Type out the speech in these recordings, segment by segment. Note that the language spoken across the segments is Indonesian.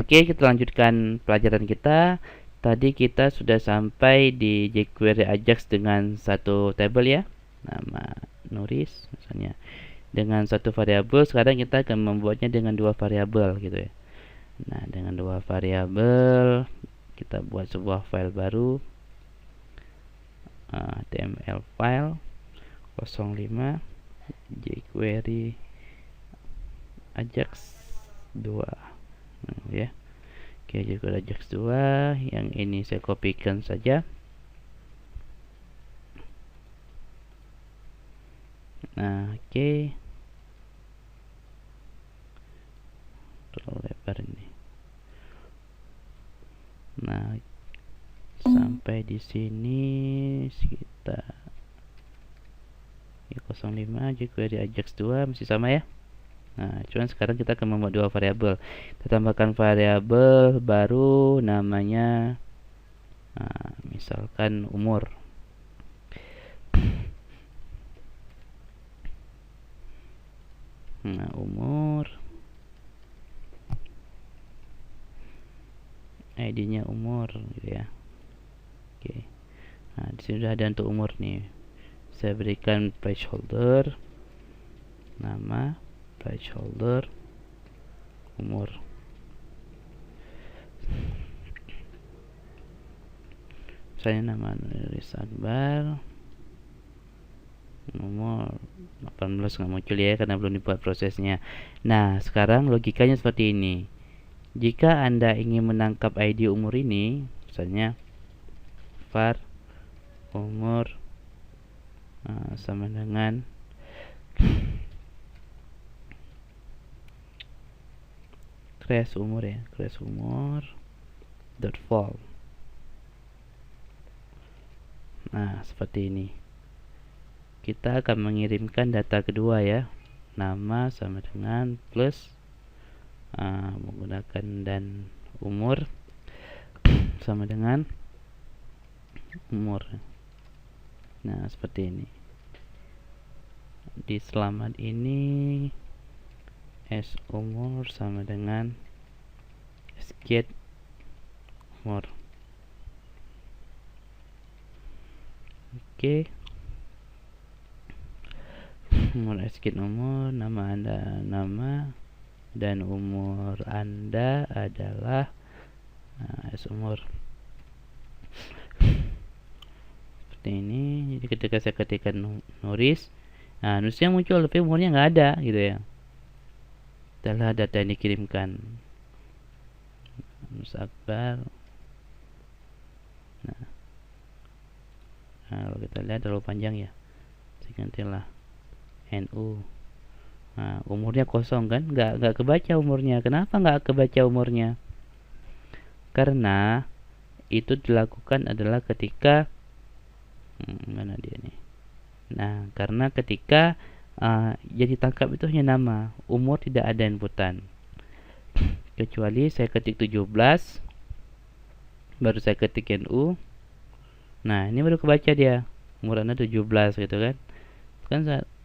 Oke, kita lanjutkan pelajaran kita. Tadi kita sudah sampai di jQuery Ajax dengan satu tabel ya, nama Nuris misalnya, dengan satu variabel. Sekarang kita akan membuatnya dengan dua variabel gitu ya. Nah, dengan dua variabel kita buat sebuah file baru, HTML file 05 jQuery Ajax 2 ya. Oke, jQuery Ajax 2 yang ini saya kopikan saja. Nah, oke. Terlalu lebar ini. Nah, sampai di sini kita ya 05 jQuery Ajax 2 masih sama ya. Nah, cuman sekarang kita akan membuat dua variabel. Kita tambahkan variabel baru namanya misalkan umur. Nah, umur, ID-nya umur gitu ya. Oke. Nah, di sini sudah ada untuk umur nih. Saya berikan placeholder nama, placeholder umur. Misalnya nama Nuris Akbar, nomor 18 nggak muncul ya karena belum dibuat prosesnya. Nah, sekarang logikanya seperti ini. Jika Anda ingin menangkap ID umur ini, misalnya var umur sama dengan crash umur ya, crash umur dot fall. Nah, seperti ini. Kita akan mengirimkan data kedua ya, nama sama dengan plus menggunakan dan umur sama dengan umur. Nah, seperti ini. Di selamat ini s umur sama dengan get umur. Oke. Umur get umur, nama Anda nama, dan umur Anda adalah s umur. Seperti ini. Jadi ketika saya ketikkan Nuris, nah Nurisnya muncul tapi umurnya nggak ada gitu ya. Adalah data yang dikirimkan. Nuris Akbar. Nah, kalau kita lihat terlalu panjang ya. Saya gantilah NU. Nah, umurnya kosong kan, nggak kebaca umurnya. Kenapa nggak kebaca umurnya? Karena itu dilakukan adalah ketika mana dia nih? Nah, karena ketika jadi tangkap itu hanya nama, umur tidak ada inputan. Kecuali saya ketik 17, baru saya ketik NU. Nah, ini baru kebaca dia. Umur Anda 17 gitu kan.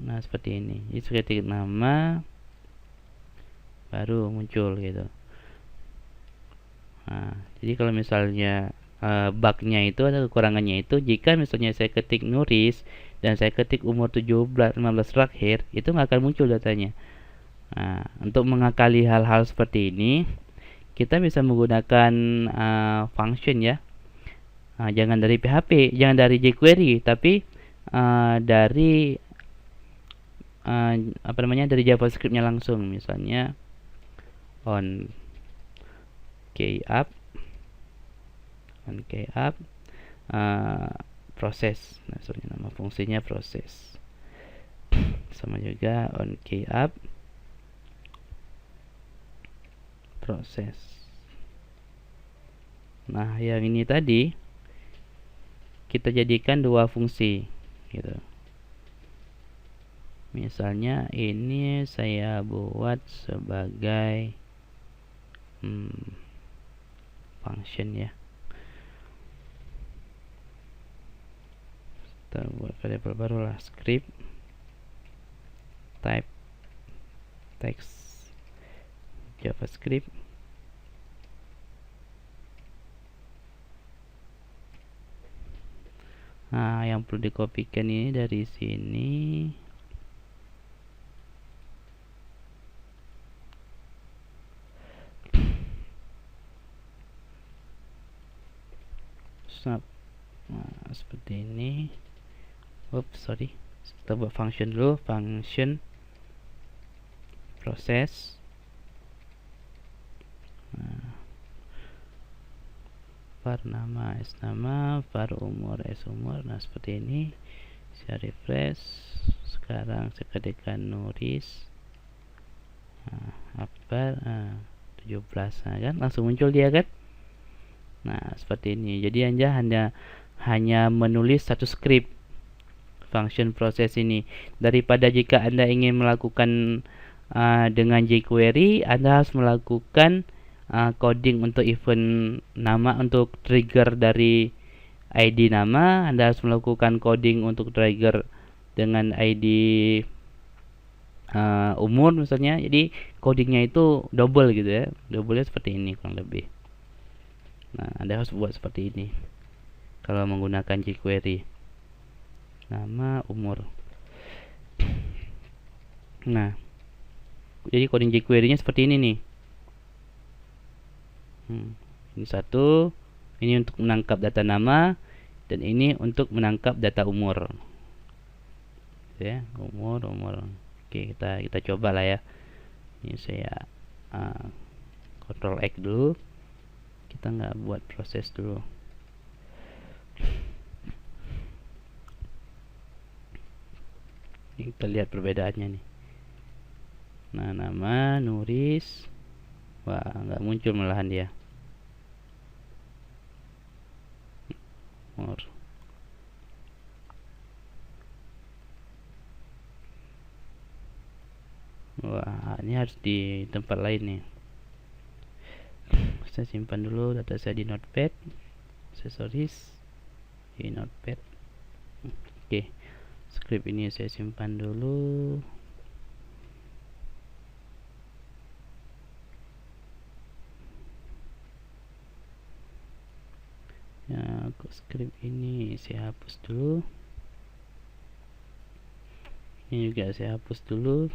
Nah, seperti ini. Jadi saya ketik nama baru muncul gitu. Nah, jadi kalau misalnya bugnya itu ada kekurangannya itu jika misalnya saya ketik Nuris dan saya ketik umur 15 terakhir, itu nggak akan muncul datanya. Nah, untuk mengakali hal-hal seperti ini kita bisa menggunakan function ya. Jangan dari PHP, jangan dari jQuery, tapi dari dari JavaScript-nya langsung. Misalnya on keyup proses. Nah, nama fungsinya proses. Sama juga on keyup proses. Nah, yang ini tadi kita jadikan dua fungsi gitu. Misalnya ini saya buat sebagai function ya. Kita buat variabel baru lah, script type text JavaScript Nah, yang perlu dikopikan ini dari sini. Snap. Nah, seperti ini. Oops, sorry. Kita buat function dulu, function proses. Nah, var nama s nama, var umur s umur. Nah, seperti ini. Saya refresh. Sekarang saya ketikkan Nuris. Nah, Akbar 17. Nah, kan langsung muncul dia kan. Nah, seperti ini. Jadi Anda hanya menulis satu script function proses ini. Daripada jika Anda ingin melakukan dengan jQuery, Anda harus melakukan coding untuk event nama, untuk trigger dari ID nama. Anda harus melakukan coding untuk trigger dengan ID umur misalnya. Jadi codingnya itu double gitu ya. Double-nya seperti ini kurang lebih. Nah, Anda harus buat seperti ini kalau menggunakan jQuery. Nama, umur. Nah, jadi coding jQuery-nya seperti ini nih. Ini satu, ini untuk menangkap data nama, dan ini untuk menangkap data umur. Ya, umur. Oke, kita coba lah ya. Ini saya Ctrl X dulu. Kita nggak buat proses dulu. Ini kita lihat perbedaannya nih. Nah, nama Nuris. Wah, nggak muncul malahan dia. Umur. Wah, ini harus di tempat lain nih. Saya simpan dulu data saya di Notepad, aksesoris di Notepad. Oke, script ini saya simpan dulu. Ya, script ini saya hapus dulu. Ini juga saya hapus dulu.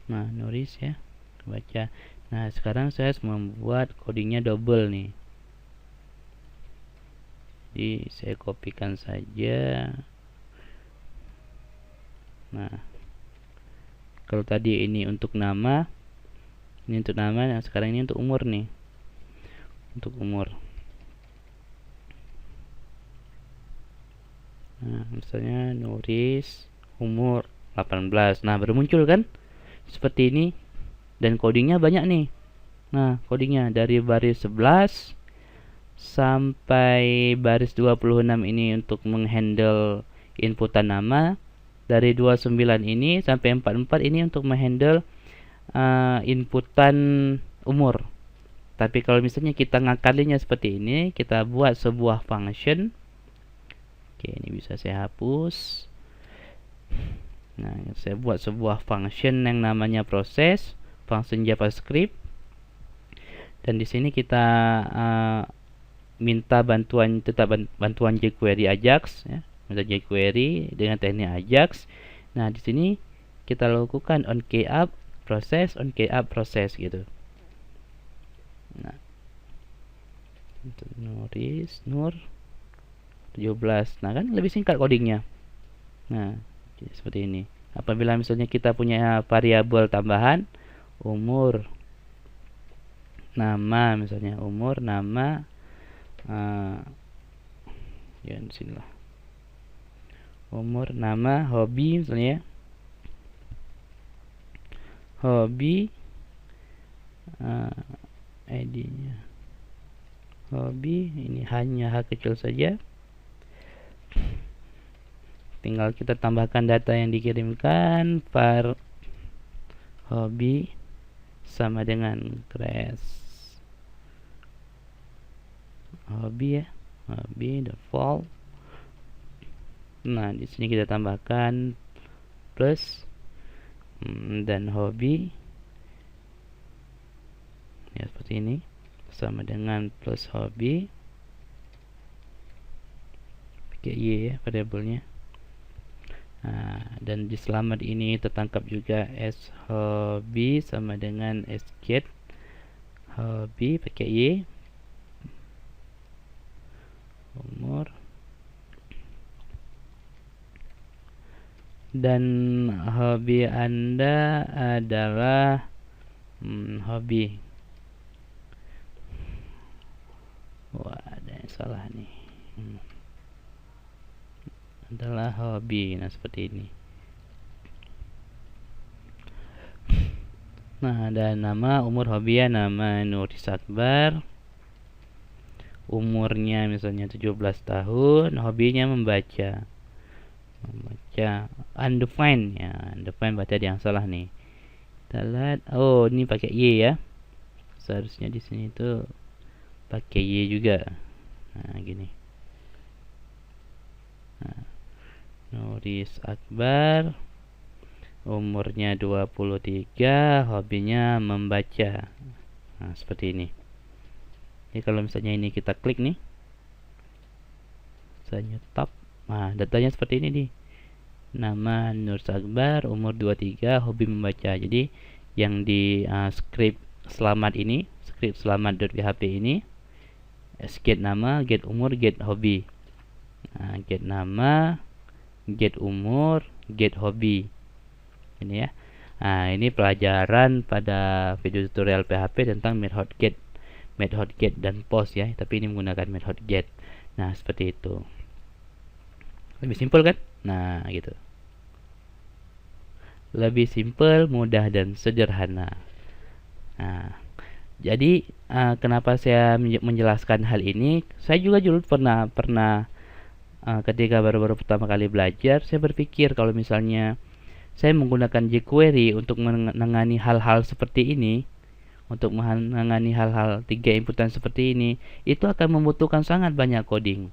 Nah, Nuris ya, baca. Nah, sekarang saya harus membuat codingnya double nih. Jadi saya kopikan saja. Nah, kalau tadi ini untuk nama, ini untuk nama. Nah, sekarang ini untuk umur nih. Untuk umur. Nah, misalnya Nuris umur 18. Nah, baru muncul kan? Seperti ini. Dan codingnya banyak nih. Nah, codingnya dari baris 11 sampai baris 26 ini untuk menghandle inputan nama. Dari 29 ini sampai 44 ini untuk menghandle inputan umur. Tapi kalau misalnya kita ngakalinya seperti ini, kita buat sebuah function. Oke, ini bisa saya hapus. Nah, saya buat sebuah function yang namanya proses, function JavaScript. Dan di sini kita minta bantuan jQuery Ajax ya. Minta jQuery dengan teknik Ajax. Nah, di sini kita lakukan on key up proses, on key up proses gitu. Nah, untuk Nuris, Nur 17. Nah, kan lebih singkat codingnya. Nah, seperti ini. Apabila misalnya kita punya variabel tambahan umur, nama, misalnya umur, nama, ya di sini lah. Umur, nama, hobi misalnya. Hobi, ID-nya. Hobi, ini hanya hak kecil saja. Tinggal kita tambahkan data yang dikirimkan. Var hobi sama dengan class hobi ya, hobi default. Nah, di sini kita tambahkan plus dan hobi ya, seperti ini, sama dengan plus hobi. pakai y ya variabelnya. Dan di selamat ini tertangkap juga s hobby sama dengan s get hobby pakai y, umur, dan hobi Anda adalah hobi. Wah, ada yang salah nih. Adalah hobi. Nah, seperti ini. Nah, ada nama, umur hobi ya, nama Nuris Akbar. Umurnya misalnya 17 tahun, hobinya membaca. Undefined ya, undefined berarti ada yang salah nih. Kita lihat, oh ini pakai y ya. Seharusnya di sini tuh pakai y juga. Nah, gini. Nuris Akbar, umurnya 23, hobinya membaca. Nah, seperti ini. Jadi kalau misalnya ini kita klik nih, saya nyetop. Nah, datanya seperti ini nih. Nama Nuris Akbar, umur 23, hobi membaca. Jadi yang di script selamat ini, script selamat.php ini, get nama, get umur, get hobi. Nah, get nama, get umur, get hobi. Ini ya. Nah, ini pelajaran pada video tutorial PHP tentang method get dan post ya, tapi ini menggunakan method get. Nah, seperti itu. Lebih simpel kan? Nah, gitu. Lebih simpel, mudah dan sederhana. Nah, jadi kenapa saya menjelaskan hal ini? Saya juga dulu pernah ketika baru-baru pertama kali belajar, saya berpikir kalau misalnya saya menggunakan jQuery untuk menangani hal-hal seperti ini, untuk menangani hal-hal 3 inputan seperti ini, itu akan membutuhkan sangat banyak coding.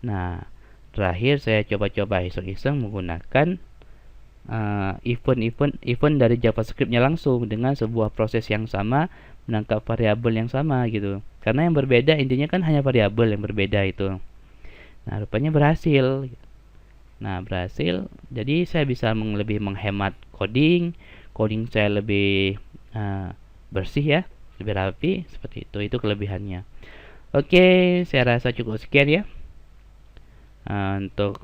Nah, terakhir saya coba-coba iseng-iseng menggunakan event dari JavaScript-nya langsung dengan sebuah proses yang sama, menangkap variabel yang sama gitu. Karena yang berbeda intinya kan hanya variabel yang berbeda itu. Nah, rupanya berhasil. Nah, berhasil. Jadi saya bisa lebih menghemat coding saya lebih bersih ya, lebih rapi, seperti itu. Itu kelebihannya. Oke, saya rasa cukup sekian ya untuk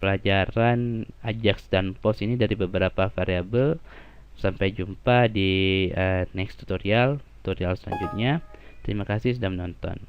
pelajaran Ajax dan Post ini dari beberapa variabel. Sampai jumpa di next tutorial selanjutnya. Terima kasih sudah menonton.